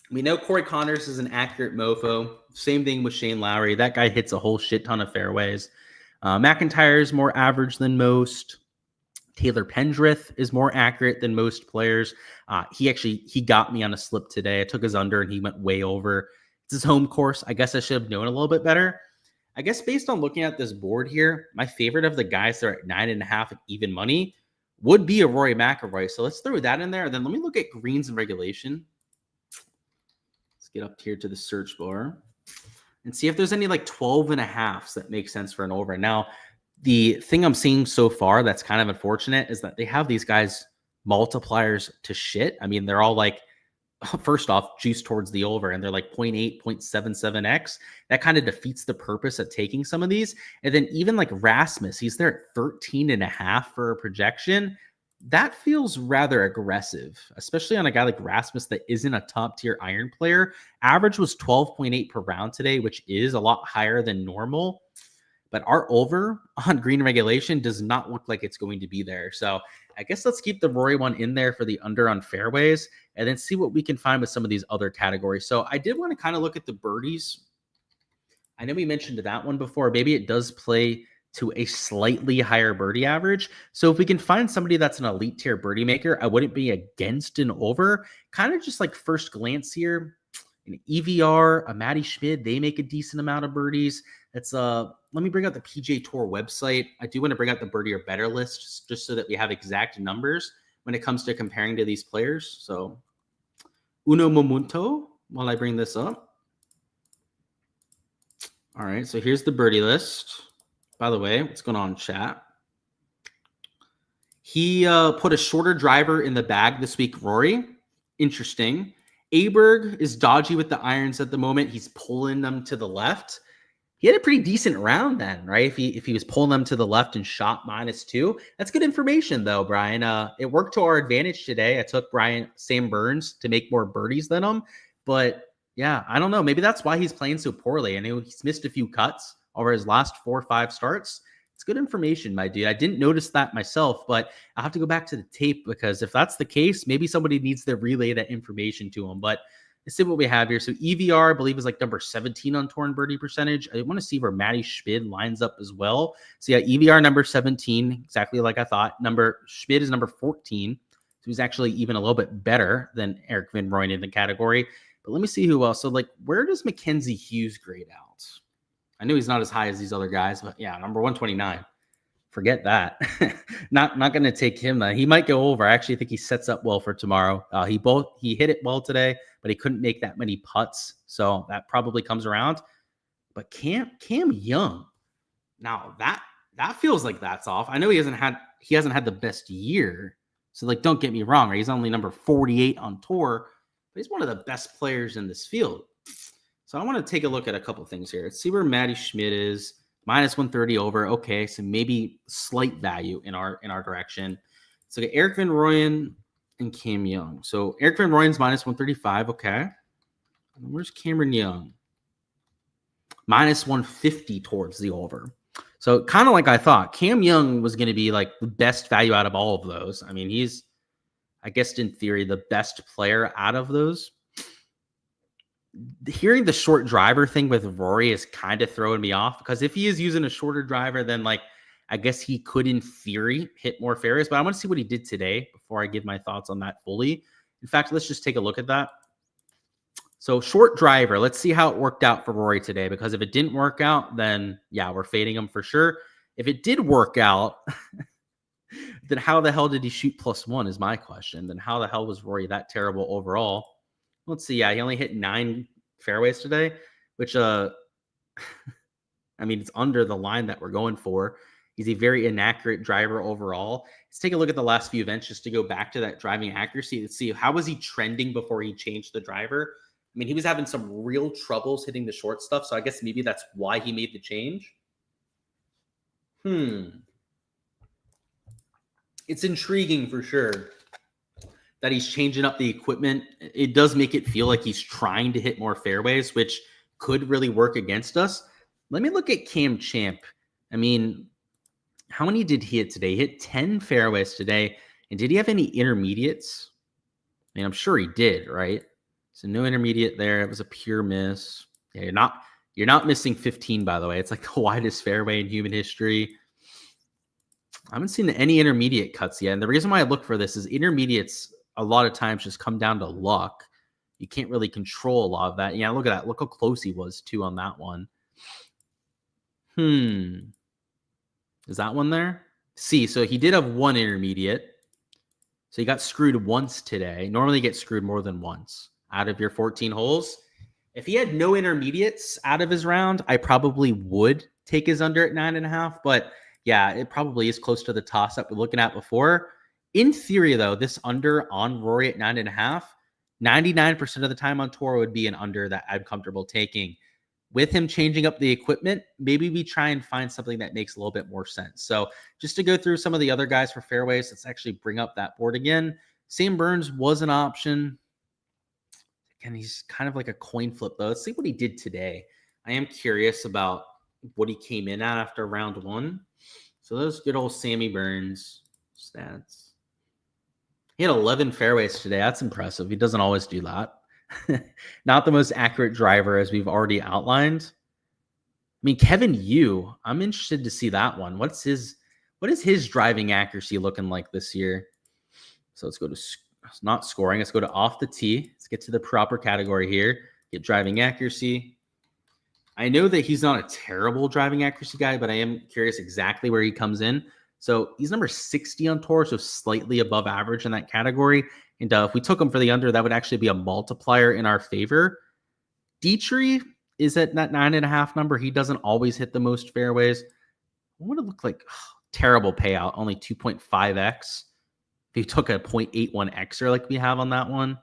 We know Corey Connors is an accurate mofo. Same thing with Shane Lowry. That guy hits a whole shit ton of fairways. McIntyre is more average than most. Taylor Pendrith is more accurate than most players. He got me on a slip today. I took his under and he went way over. It's his home course. I guess I should have known a little bit better. I guess based on looking at this board here, my favorite of the guys that are at 9.5 even money would be a Rory McIlroy. So let's throw that in there. And then let me look at greens and regulation. Let's get up here to the search bar and see if there's any like 12.5s that make sense for an over. Now, the thing I'm seeing so far that's kind of unfortunate is that they have these guys multipliers to shit. I mean, they're all like, first off, juice towards the over, and they're like 0.8, 0.77x. That kind of defeats the purpose of taking some of these. And then even like Rasmus, he's there at 13.5 for a projection. That feels rather aggressive, especially on a guy like Rasmus that isn't a top tier iron player. Average was 12.8 per round today, which is a lot higher than normal. But our over on green regulation does not look like it's going to be there. So I guess let's keep the Rory one in there for the under on fairways and then see what we can find with some of these other categories. So I did want to kind of look at the birdies. I know we mentioned that one before. Maybe it does play to a slightly higher birdie average. So if we can find somebody that's an elite tier birdie maker, I wouldn't be against an over. Kind of just like first glance here. An EVR, a Matty Schmid, they make a decent amount of birdies. That's let me bring out the PGA Tour website. I do want to bring out the birdie or better list just so that we have exact numbers when it comes to comparing to these players. So uno momento while I bring this up. All right, so here's the birdie list. By the way, what's going on in chat? He put a shorter driver in the bag this week, Rory. Interesting. Aberg is dodgy with the irons at the moment. He's pulling them to the left. He had a pretty decent round then, right? If he was pulling them to the left and shot -2. That's good information, though, Brian. It worked to our advantage today. I took Sam Burns to make more birdies than him. But, yeah, I don't know. Maybe that's why he's playing so poorly. I know he's missed a few cuts over his last 4 or 5 starts. It's good information, my dude. I didn't notice that myself, but I'll have to go back to the tape because if that's the case, maybe somebody needs to relay that information to him. But let's see what we have here. So EVR, I believe, is like number 17 on torn birdie percentage. I want to see where Matty Schmid lines up as well. So yeah, EVR number 17, exactly like I thought. Schmid is number 14. So he's actually even a little bit better than Eric Van Rooyen in the category. But let me see who else. So like, where does Mackenzie Hughes grade out? I know he's not as high as these other guys, but yeah, number 129. Forget that. not going to take him. He might go over. I actually think he sets up well for tomorrow. He hit it well today, but he couldn't make that many putts, so that probably comes around. But Cam Young, now that feels like that's off. I know he hasn't had the best year, so like don't get me wrong. Right? He's only number 48 on tour, but he's one of the best players in this field. So I want to take a look at a couple things here. Let's see where Matty Schmid is. -130 over. Okay, so maybe slight value in our direction. So get Eric Van Rooyen and Cam Young. So Eric Van Rooyen's -135. Okay. And where's Cameron Young? -150 towards the over. So kind of like I thought, Cam Young was going to be like the best value out of all of those. I mean, he's, I guess in theory, the best player out of those. Hearing the short driver thing with Rory is kind of throwing me off because if he is using a shorter driver, then like I guess he could in theory hit more fairways. But I want to see what he did today before I give my thoughts on that fully. In fact, let's just take a look at that. So short driver, let's see how it worked out for Rory today, because if it didn't work out, then yeah, we're fading him for sure. If it did work out, then how the hell did he shoot +1 is my question. Then how the hell was Rory that terrible overall? Let's see. Yeah, he only hit 9 fairways today, which, I mean, it's under the line that we're going for. He's a very inaccurate driver overall. Let's take a look at the last few events just to go back to that driving accuracy. Let's see, how was he trending before he changed the driver? I mean, he was having some real troubles hitting the short stuff, so I guess maybe that's why he made the change. It's intriguing for sure that he's changing up the equipment. It does make it feel like he's trying to hit more fairways, which could really work against us. Let me look at Cam Champ. I mean, how many did he hit today? He hit 10 fairways today. And did he have any intermediates? I mean, I'm sure he did, right? So no intermediate there. It was a pure miss. Yeah, you're not missing 15, by the way. It's like the widest fairway in human history. I haven't seen any intermediate cuts yet. And the reason why I look for this is intermediates a lot of times just come down to luck. You can't really control a lot of that. Yeah, look at that. Look how close he was too on that one. Is that one there? See, so he did have one intermediate. So he got screwed once today. Normally you get screwed more than once out of your 14 holes. If he had no intermediates out of his round, I probably would take his under at 9.5. But yeah, it probably is close to the toss-up we're looking at before. In theory, though, this under on Rory at 9.5, 99% of the time on tour would be an under that I'm comfortable taking. With him changing up the equipment, maybe we try and find something that makes a little bit more sense. So just to go through some of the other guys for fairways, let's actually bring up that board again. Sam Burns was an option. And he's kind of like a coin flip, though. Let's see what he did today. I am curious about what he came in at after round one. So those good old Sammy Burns stats. He had 11 fairways today. That's impressive. He doesn't always do that. Not the most accurate driver, as we've already outlined. I mean, Kevin Yu, I'm interested to see that one. What is his driving accuracy looking like this year? So let's go to not scoring. Let's go to off the tee. Let's get to the proper category here. Get driving accuracy. I know that he's not a terrible driving accuracy guy, but I am curious exactly where he comes in. So he's number 60 on tour, so slightly above average in that category. And if we took him for the under, that would actually be a multiplier in our favor. Dietrich is at that 9.5 number. He doesn't always hit the most fairways. What would it look like? Terrible payout, only 2.5x. If you took a 0.81xer like we have on that one.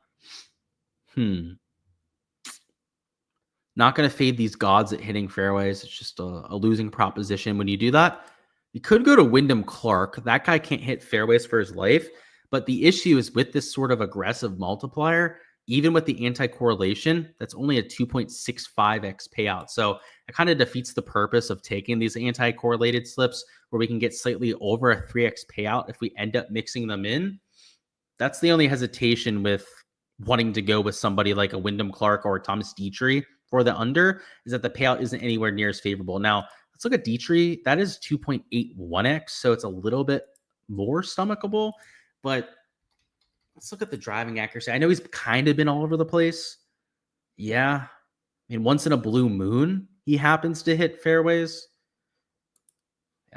Not going to fade these gods at hitting fairways. It's just a losing proposition when you do that. You could go to Wyndham Clark. That guy can't hit fairways for his life. But the issue is with this sort of aggressive multiplier, even with the anti-correlation, that's only a 2.65x payout. So it kind of defeats the purpose of taking these anti-correlated slips where we can get slightly over a 3x payout if we end up mixing them in. That's the only hesitation with wanting to go with somebody like a Wyndham Clark or Thomas Dietrich for the under, is that the payout isn't anywhere near as favorable. Now, let's look at Dietrich. That is 2.81x, so it's a little bit more stomachable. But let's look at the driving accuracy. I know he's kind of been all over the place. Yeah. I mean, once in a blue moon, he happens to hit fairways.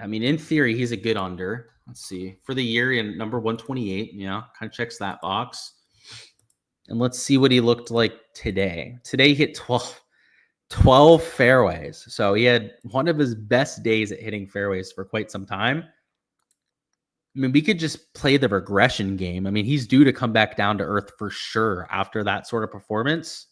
I mean, in theory, he's a good under. Let's see. For the year, in number 128, yeah, kind of checks that box. And let's see what he looked like today. Today, he hit 12 fairways. So he had one of his best days at hitting fairways for quite some time. I mean, we could just play the regression game. I mean, he's due to come back down to earth for sure after that sort of performance.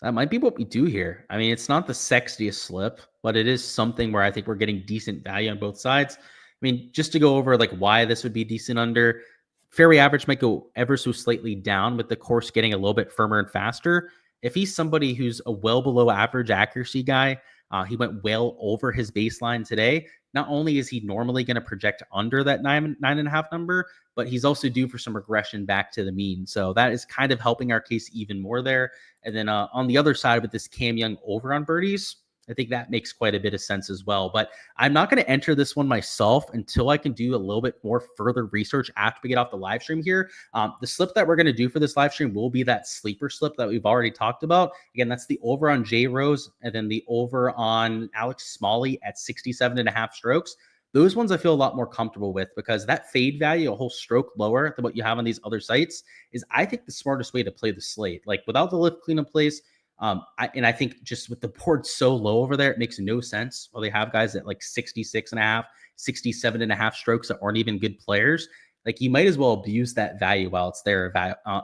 That might be what we do here. I mean, it's not the sexiest slip, but it is something where I think we're getting decent value on both sides. I mean, just to go over like why this would be decent under, fairway average might go ever so slightly down with the course getting a little bit firmer and faster. If he's somebody who's a well below average accuracy guy, he went well over his baseline today. Not only is he normally going to project under that 9.5 number, but he's also due for some regression back to the mean. So that is kind of helping our case even more there. And then on the other side with this Cam Young over on birdies, I think that makes quite a bit of sense as well. But I'm not going to enter this one myself until I can do a little bit more further research after we get off the live stream here. The slip that we're going to do for this live stream will be that sleeper slip that we've already talked about. Again, that's the over on J Rose and then the over on Alex Smalley at 67.5 strokes. Those ones I feel a lot more comfortable with because that fade value, a whole stroke lower than what you have on these other sites, is I think the smartest way to play the slate. Like without the lift clean in place, I think just with the board so low over there, it makes no sense. Well, they have guys at like 66.5, 67.5 strokes that aren't even good players. Like you might as well abuse that value while it's there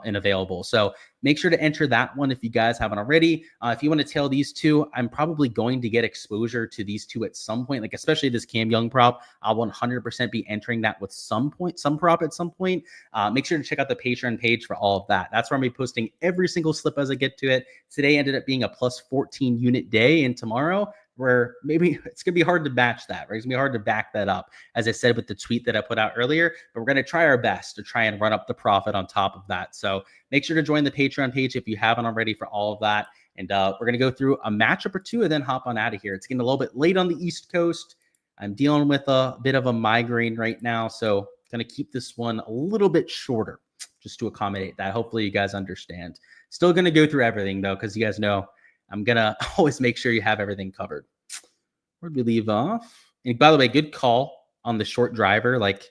and available. So make sure to enter that one if you guys haven't already. If you want to tail these two, I'm probably going to get exposure to these two at some point, like especially this Cam Young prop. I'll 100% be entering that with some prop at some point. Make sure to check out the Patreon page for all of that. That's where I'm going to be posting every single slip as I get to it. Today ended up being a plus 14 unit day, and tomorrow where maybe it's going to be hard to match that, right? It's going to be hard to back that up, as I said with the tweet that I put out earlier, but we're going to try our best to try and run up the profit on top of that. So make sure to join the Patreon page if you haven't already for all of that. And we're going to go through a matchup or two and then hop on out of here. It's getting a little bit late on the East Coast. I'm dealing with a bit of a migraine right now, so going to keep this one a little bit shorter just to accommodate that. Hopefully you guys understand. Still going to go through everything though, because you guys know I'm going to always make sure you have everything covered. Where'd we leave off? And by the way, good call on the short driver. Like,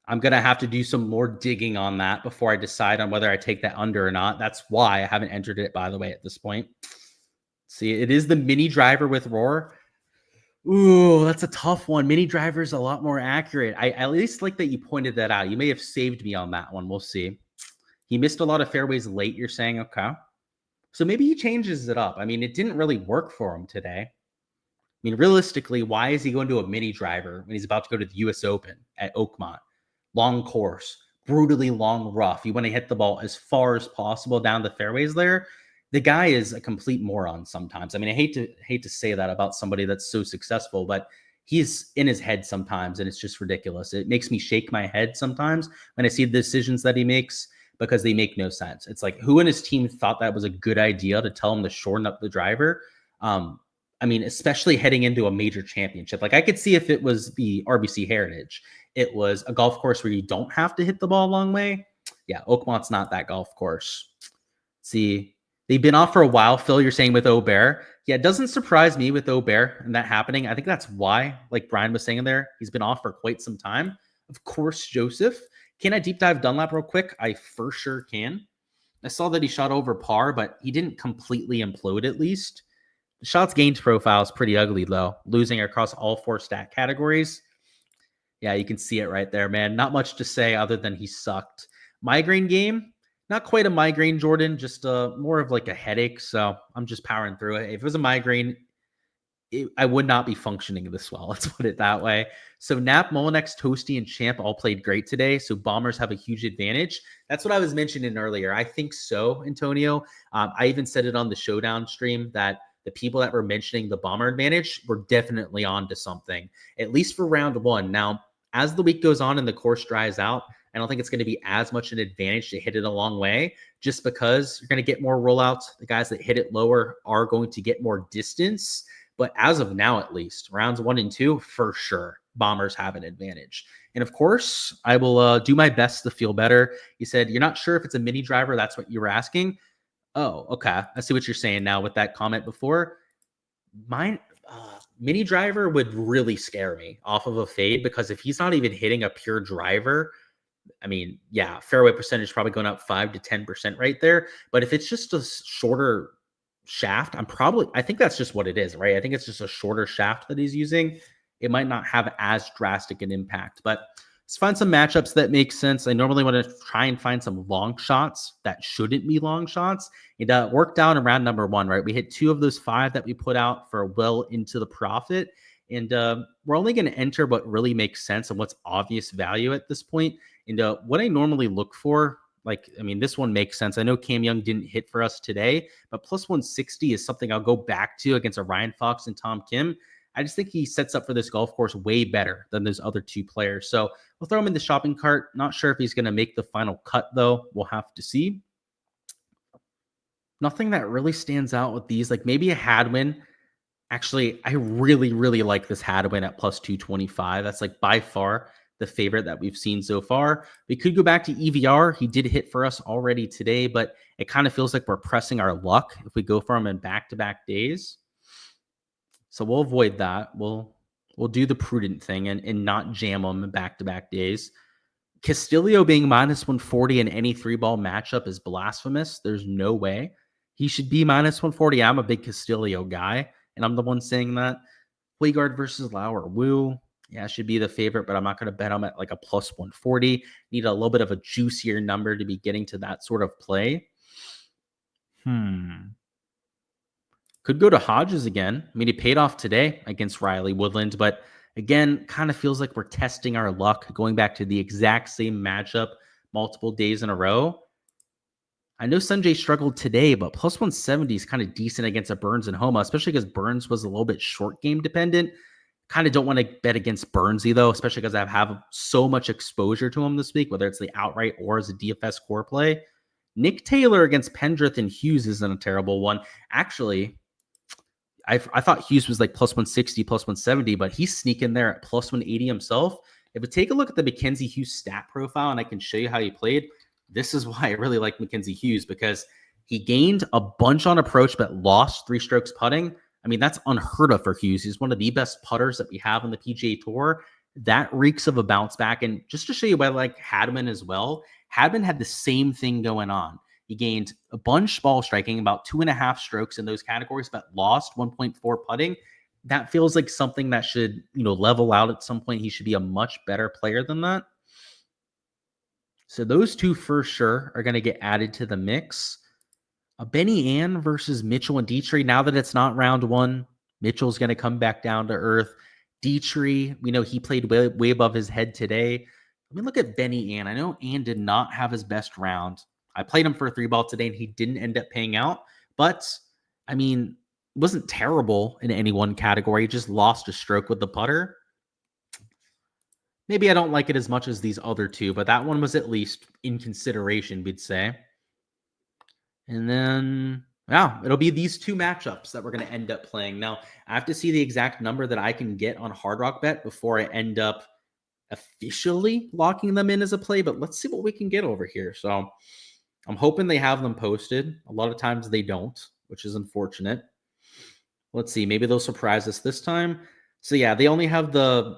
I'm going to have to do some more digging on that before I decide on whether I take that under or not. That's why I haven't entered it, by the way, at this point. See, it is the mini driver with Roar. Ooh, that's a tough one. Mini driver is a lot more accurate. I at least like that you pointed that out. You may have saved me on that one. We'll see. He missed a lot of fairways late, you're saying? Okay. So maybe he changes it up. I mean, it didn't really work for him today. I mean, realistically, why is he going to a mini driver when he's about to go to the US Open at Oakmont? Long course, brutally long rough. You want to hit the ball as far as possible down the fairways there. The guy is a complete moron sometimes. I mean, I hate to say that about somebody that's so successful, but he's in his head sometimes, and it's just ridiculous. It makes me shake my head sometimes when I see the decisions that he makes, because they make no sense. It's like, who in his team thought that was a good idea to tell him to shorten up the driver? I mean, especially heading into a major championship. Like, I could see if it was the RBC Heritage, it was a golf course where you don't have to hit the ball a long way. Yeah, Oakmont's not that golf course. See, they've been off for a while. Phil, you're saying with Aubert. Yeah, it doesn't surprise me with Aubert and that happening. I think that's why, like Brian was saying there, he's been off for quite some time. Of course, Joseph. Can I deep dive Dunlap real quick? I for sure can. I saw that he shot over par, but he didn't completely implode at least. The shots gained profile is pretty ugly, though, losing across all 4 stat categories. Yeah, you can see it right there, man. Not much to say other than he sucked. Migraine game, not quite a migraine, Jordan, just more of like a headache. So I'm just powering through it. If it was a migraine, I would not be functioning this well. Let's put it that way. So Nap, Molinex, Toasty, and Champ all played great today. So Bombers have a huge advantage. That's what I was mentioning earlier. I think so, Antonio. I even said it on the Showdown stream that the people that were mentioning the Bomber advantage were definitely on to something, at least for round 1. Now, as the week goes on and the course dries out, I don't think it's going to be as much an advantage to hit it a long way, just because you're going to get more rollouts. The guys that hit it lower are going to get more distance. But as of now, at least, rounds 1 and 2, for sure, Bombers have an advantage. And of course, I will do my best to feel better. You said you're not sure if it's a mini driver. That's what you were asking. Oh, okay. I see what you're saying now with that comment before. Mine, mini driver would really scare me off of a fade, because if he's not even hitting a pure driver, I mean, yeah, fairway percentage probably going up 5 to 10% right there. But if it's just a shorter shaft, I think that's just what it is, right? I think it's just a shorter shaft that he's using. It might not have as drastic an impact, but let's find some matchups that make sense. I normally want to try and find some long shots that shouldn't be long shots. It worked out in round number 1, right? We hit 2 of those 5 that we put out for well into the profit. And we're only going to enter what really makes sense and what's obvious value at this point. And what I normally look for, like, I mean, this one makes sense. I know Cam Young didn't hit for us today, but plus 160 is something I'll go back to against a Ryan Fox and Tom Kim. I just think he sets up for this golf course way better than those other 2 players. So we'll throw him in the shopping cart. Not sure if he's going to make the final cut, though. We'll have to see. Nothing that really stands out with these. Like maybe a Hadwin. Actually, I really, really like this Hadwin at plus 225. That's like by far the favorite that we've seen so far. We could go back to EVR. He did hit for us already today, but it kind of feels like we're pressing our luck if we go for him in back-to-back days. So we'll avoid that. We'll do the prudent thing and not jam him in back-to-back days. Castillo being minus 140 in any 3-ball matchup is blasphemous. There's no way he should be minus 140. I'm a big Castillo guy, and I'm the one saying that. Waygard versus Lauer. Woo. Yeah, should be the favorite, but I'm not going to bet him at like a plus 140. Need a little bit of a juicier number to be getting to that sort of play. Could go to Hodges again. I mean, he paid off today against Riley Woodland, but again, kind of feels like we're testing our luck, going back to the exact same matchup multiple days in a row. I know Sanjay struggled today, but plus 170 is kind of decent against a Burns and Homa, especially because Burns was a little bit short game dependent. Kind of don't want to bet against Burnsy though, especially because I have so much exposure to him this week, whether it's the outright or as a DFS core play. Nick Taylor against Pendrith and Hughes isn't a terrible one. Actually, I thought Hughes was like plus 160, plus 170, but he's sneaking there at plus 180 himself. If we take a look at the Mackenzie Hughes stat profile, and I can show you how he played, this is why I really like Mackenzie Hughes, because he gained a bunch on approach but lost 3 strokes putting. I mean, that's unheard of for Hughes. He's one of the best putters that we have on the PGA Tour. That reeks of a bounce back. And just to show you why I like Hadman as well, Hadman had the same thing going on. He gained a bunch ball striking, about 2.5 strokes in those categories, but lost 1.4 putting. That feels like something that should, level out at some point. He should be a much better player than that. So those two for sure are going to get added to the mix. Benny Ann versus Mitchell and Dietrich. Now that it's not round 1, Mitchell's going to come back down to earth. Dietrich, we know he played way above his head today. Let me look at Benny Ann. I know Ann did not have his best round. I played him for a 3-ball today, and he didn't end up paying out. But, I mean, it wasn't terrible in any one category. He just lost a stroke with the putter. Maybe I don't like it as much as these other two, but that one was at least in consideration, we'd say. And then, it'll be these 2 matchups that we're going to end up playing. Now, I have to see the exact number that I can get on Hard Rock Bet before I end up officially locking them in as a play, but let's see what we can get over here. So I'm hoping they have them posted. A lot of times they don't, which is unfortunate. Let's see. Maybe they'll surprise us this time. So yeah, they only have the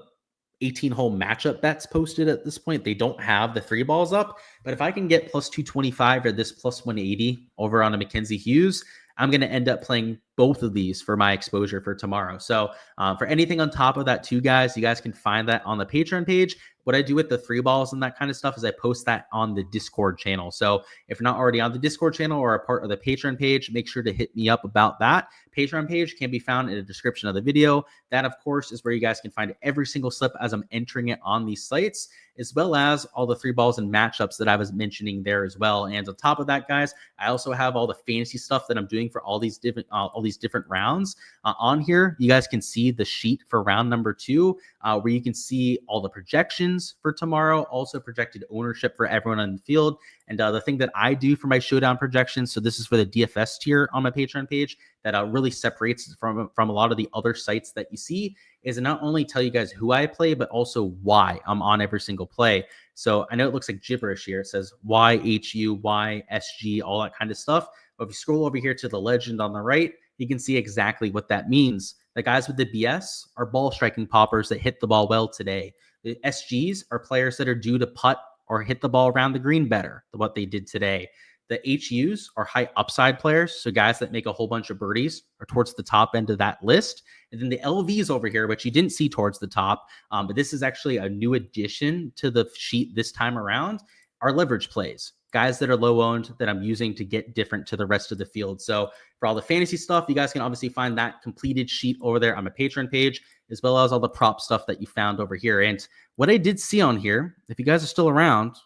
18-hole matchup bets posted at this point. They don't have the 3 balls up, but if I can get plus 225 or this plus 180 over on a Mackenzie Hughes, I'm going to end up playing both of these for my exposure for tomorrow. So for anything on top of that too, guys, you guys can find that on the Patreon page. What I do with the 3 balls and that kind of stuff is I post that on the Discord channel. So if you're not already on the Discord channel or a part of the Patreon page, make sure to hit me up about that. Patreon page can be found in the description of the video. That, of course, is where you guys can find every single slip as I'm entering it on these sites, as well as all the 3 balls and matchups that I was mentioning there as well. And on top of that, guys, I also have all the fantasy stuff that I'm doing for all these different rounds on here. You guys can see the sheet for round number 2, where you can see all the projections for tomorrow, also projected ownership for everyone on the field. And the thing that I do for my showdown projections, so this is for the DFS tier on my Patreon page, that really separates from a lot of the other sites that you see, is to not only tell you guys who I play, but also why I'm on every single play. So I know it looks like gibberish here. It says Y, HU, Y, SG, all that kind of stuff. But if you scroll over here to the legend on the right, you can see exactly what that means. The guys with the BS are ball striking poppers that hit the ball well today. The SGs are players that are due to putt or hit the ball around the green better than what they did today. The HUs are high upside players, so guys that make a whole bunch of birdies are towards the top end of that list. And then the LVs over here, which you didn't see towards the top, but this is actually a new addition to the sheet this time around, are leverage plays. Guys that are low owned that I'm using to get different to the rest of the field. So for all the fantasy stuff, you guys can obviously find that completed sheet over there on my Patreon page, as well as all the prop stuff that you found over here. And what I did see on here, if you guys are still around,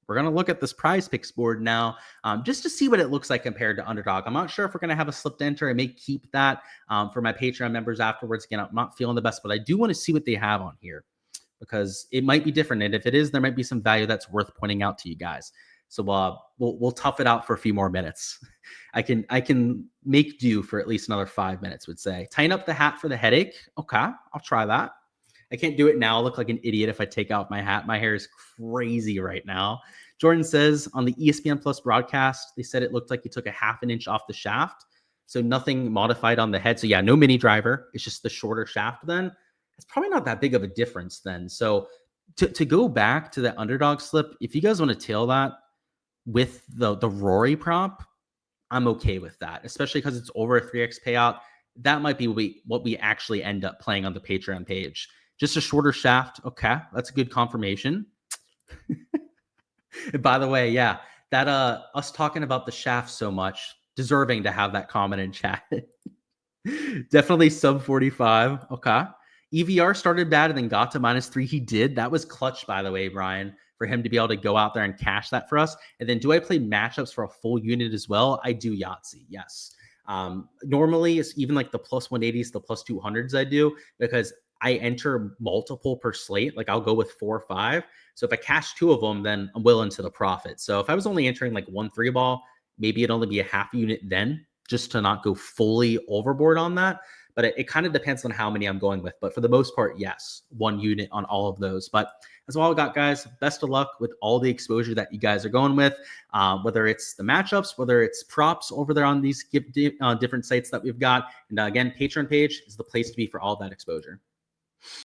we're going to look at this prize picks board now, just to see what it looks like compared to Underdog. I'm not sure if we're going to have a slip to enter. I may keep that for my Patreon members afterwards. Again, I'm not feeling the best, but I do want to see what they have on here because it might be different. And if it is, there might be some value that's worth pointing out to you guys. So we'll tough it out for a few more minutes. I can make do for at least another 5 minutes, would say. Tighten up the hat for the headache. Okay, I'll try that. I can't do it now. I look like an idiot if I take out my hat. My hair is crazy right now. Jordan says on the ESPN Plus broadcast, they said it looked like he took a half an inch off the shaft. So nothing modified on the head. So yeah, no mini driver. It's just the shorter shaft then. It's probably not that big of a difference then. So to go back to that Underdog slip, if you guys want to tail that with the Rory prop, I'm okay with that, especially because it's over a 3x payout. That might be what we actually end up playing on the Patreon page. Just a shorter shaft. Okay, that's a good confirmation. And by the way, yeah, that us talking about the shaft so much, deserving to have that comment in chat. Definitely sub 45. Okay. EVR started bad and then got to -3. He did. That was clutch, by the way, Brian. for him to be able to go out there and cash that for us. And then do I play matchups for a full unit as well? I do Yahtzee, yes. Normally it's even like the plus 180s, the plus 200s I do, because I enter multiple per slate. Like I'll go with 4 or 5. So if I cash 2 of them, then I'm well into the profit. So if I was only entering like 1 3-ball, maybe it'd only be a half unit then, just to not go fully overboard on that. But it kind of depends on how many I'm going with. But for the most part, yes, 1 unit on all of those. But that's all I got, guys. Best of luck with all the exposure that you guys are going with, whether it's the matchups, whether it's props over there on these different sites that we've got. And again, Patreon page is the place to be for all that exposure.